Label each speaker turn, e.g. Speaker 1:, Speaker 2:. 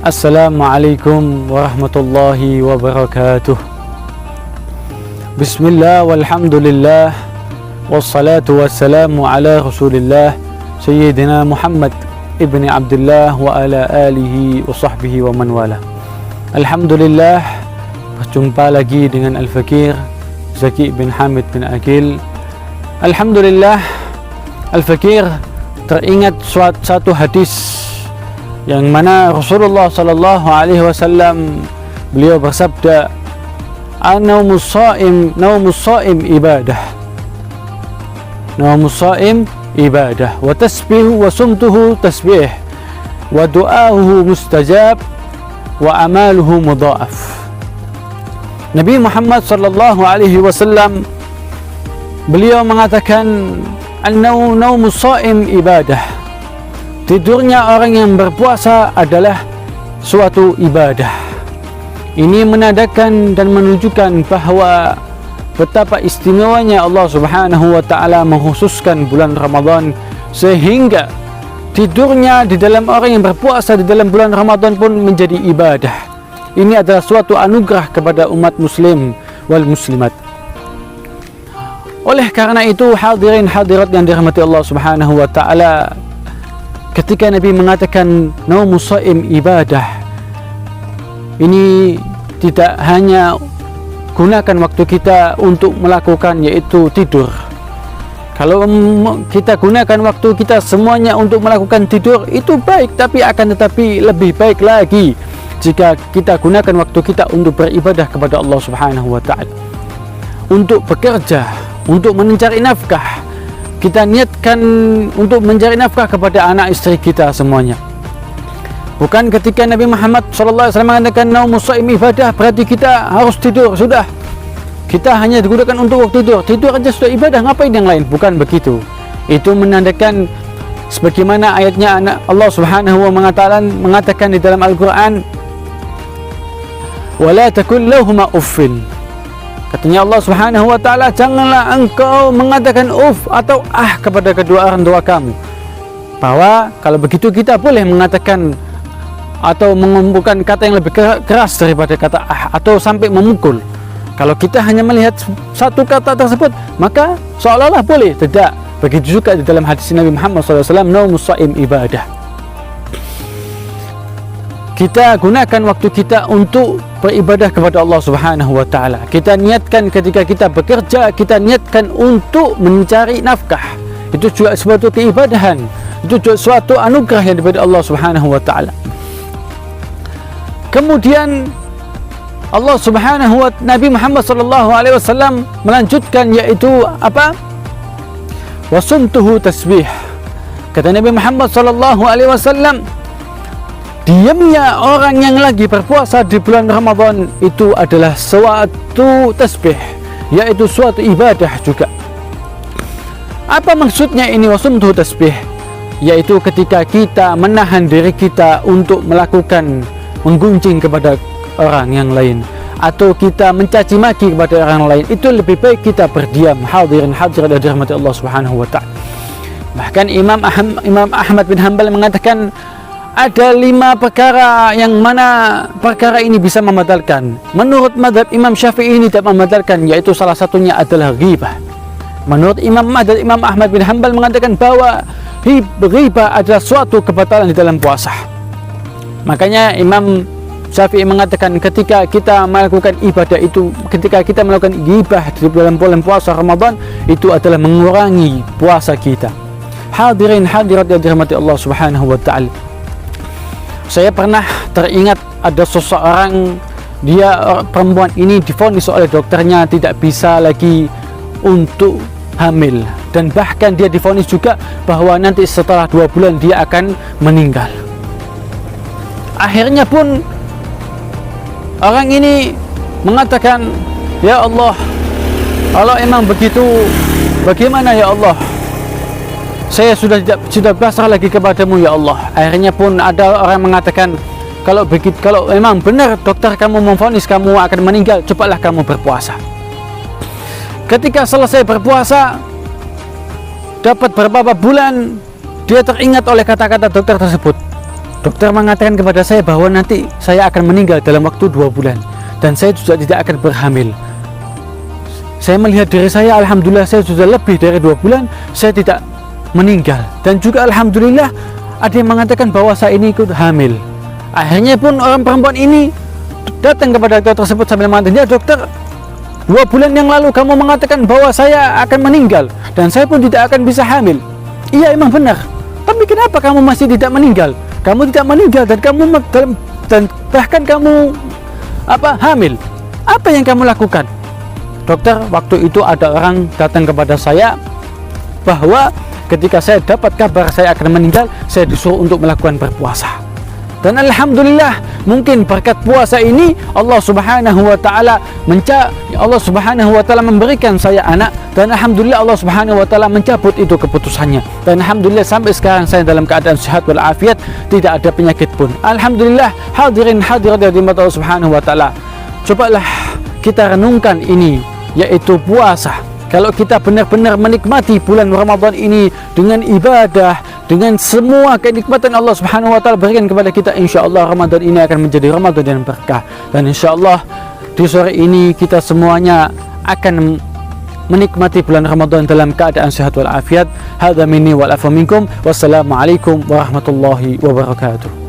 Speaker 1: Assalamualaikum warahmatullahi wabarakatuh. Bismillah walhamdulillah wassalatu wassalamu ala rasulillah Sayyidina Muhammad ibni Abdullah wa ala alihi wa sahbihi wa man wala. Alhamdulillah, berjumpa lagi dengan Al-Fakir Zaki bin Hamid bin Akil. Alhamdulillah, Al-Fakir teringat satu hadis yang mana Rasulullah sallallahu alaihi wasallam beliau bersabda, "Naumus shaim ibadah. Naumus shaim ibadah wa tasbihu wa sumtuhu tasbih wa du'ahu mustajab wa amaluhu mudha'af." Nabi Muhammad sallallahu alaihi wasallam beliau mengatakan, "Naumus shaim ibadah." Tidurnya orang yang berpuasa adalah suatu ibadah. Ini menandakan dan menunjukkan bahwa betapa istimewanya Allah Subhanahu wa taala mengkhususkan bulan Ramadan, sehingga tidurnya di dalam orang yang berpuasa di dalam bulan Ramadan pun menjadi ibadah. Ini adalah suatu anugerah kepada umat muslim wal muslimat. Oleh karena itu, hadirin hadirat yang dirahmati Allah Subhanahu wa taala, ketika Nabi mengatakan naumus shaim ibadah, ini tidak hanya gunakan waktu kita untuk melakukan yaitu tidur. Kalau kita gunakan waktu kita semuanya untuk melakukan tidur, itu baik, tapi akan tetapi lebih baik lagi jika kita gunakan waktu kita untuk beribadah kepada Allah Subhanahu wa taala, untuk bekerja, untuk mencari nafkah. Kita niatkan untuk mencari nafkah kepada anak istri kita semuanya. Bukan ketika Nabi Muhammad SAW mengatakan naumus shaim ibadah berarti kita harus tidur, sudah kita hanya digunakan untuk waktu tidur, tidur aja sudah ibadah, ngapain yang lain? Bukan begitu. Itu menandakan sebagaimana ayatnya Allah Subhanahu wa taala mengatakan di dalam Al-Qur'an, "Wala takul lahuma uffin." Katanya Allah Subhanahu wa taala, janganlah engkau mengatakan atau kepada kedua orang tua kamu. Bahwa kalau begitu kita boleh mengatakan atau mengumpulkan kata yang lebih keras daripada kata atau sampai memukul. Kalau kita hanya melihat satu kata tersebut, maka seolah-olah boleh. Tidak. Begitu juga di dalam hadis Nabi Muhammad SAW, naumus shaim ibadah. Kita gunakan waktu kita untuk beribadah kepada Allah Subhanahu wa taala. Kita niatkan ketika kita bekerja, kita niatkan untuk mencari nafkah. Itu juga suatu keibadahan. Itu juga suatu anugerah yang diberi Allah Subhanahu wa taala. Kemudian Allah Subhanahu wa Nabi Muhammad sallallahu alaihi wasallam melanjutkan, yaitu apa? Wasumtuhu tasbih. Kata Nabi Muhammad sallallahu alaihi wasallam, diamnya orang yang lagi berpuasa di bulan Ramadan itu adalah suatu tasbih, yaitu suatu ibadah juga. Apa maksudnya ini wasumtuhu tasbih? Yaitu ketika kita menahan diri kita untuk melakukan menggunjing kepada orang yang lain, atau kita mencaci maki kepada orang lain, itu lebih baik kita berdiam. Hadirin hadirat yang dirahmati Allah Subhanahu wa taala. Bahkan Imam Ahmad bin Hanbal mengatakan ada 5 perkara yang mana perkara ini bisa membatalkan. Menurut mazhab Imam Syafi'i ini tidak membatalkan, yaitu salah satunya adalah ghibah. Menurut Imam Ahmad bin Hanbal mengatakan bahwa ghibah adalah suatu kebatalan di dalam puasa. Makanya Imam Syafi'i mengatakan ketika kita melakukan ibadah itu, ketika kita melakukan ghibah di dalam bulan puasa Ramadan, itu adalah mengurangi puasa kita. Hadirin hadirat yang dirahmati Allah Subhanahu wa taala. Saya pernah teringat ada seseorang, dia perempuan ini divonis oleh dokternya tidak bisa lagi untuk hamil, dan bahkan dia divonis juga bahwa nanti setelah 2 bulan dia akan meninggal. Akhirnya pun orang ini mengatakan, "Ya Allah, kalau emang begitu, bagaimana ya Allah? Saya sudah pasrah lagi kepadamu ya Allah." Akhirnya pun ada orang mengatakan, kalau memang benar dokter kamu memvonis kamu akan meninggal, cobalah kamu berpuasa. Ketika selesai berpuasa, dapat beberapa bulan, dia teringat oleh kata-kata dokter tersebut. Dokter mengatakan kepada saya bahwa nanti saya akan meninggal dalam waktu 2 bulan dan saya juga tidak akan berhamil. Saya melihat diri saya, alhamdulillah saya sudah lebih dari 2 bulan saya tidak meninggal, dan juga alhamdulillah ada yang mengatakan bahwa saya ini ikut hamil. Akhirnya pun orang perempuan ini datang kepada dokter tersebut sambil mengatakan, "Ya dokter, 2 bulan yang lalu kamu mengatakan bahwa saya akan meninggal dan saya pun tidak akan bisa hamil." Iya, emang benar. Tapi kenapa kamu masih tidak meninggal? Kamu tidak meninggal dan bahkan kamu hamil. Apa yang kamu lakukan? Dokter, waktu itu ada orang datang kepada saya bahwa ketika saya dapat kabar saya akan meninggal, saya disuruh untuk melakukan berpuasa. Dan alhamdulillah, mungkin berkat puasa ini Allah Subhanahu wa taala memberikan saya anak, dan alhamdulillah Allah Subhanahu wa taala mencabut itu keputusannya. Dan alhamdulillah sampai sekarang saya dalam keadaan sehat walafiat, tidak ada penyakit pun. Alhamdulillah, hadirin hadirat yang dirahmati Allah Subhanahu wa taala. Cobalah kita renungkan ini, yaitu puasa. Kalau kita benar-benar menikmati bulan Ramadan ini dengan ibadah, dengan semua kenikmatan Allah Subhanahu wa taala berikan kepada kita, insyaallah Ramadan ini akan menjadi Ramadan yang berkah. Dan insyaallah di sore ini kita semuanya akan menikmati bulan Ramadan dalam keadaan sehat walafiat. Hadza minni wal afu minkum. Wassalamualaikum warahmatullahi wabarakatuh.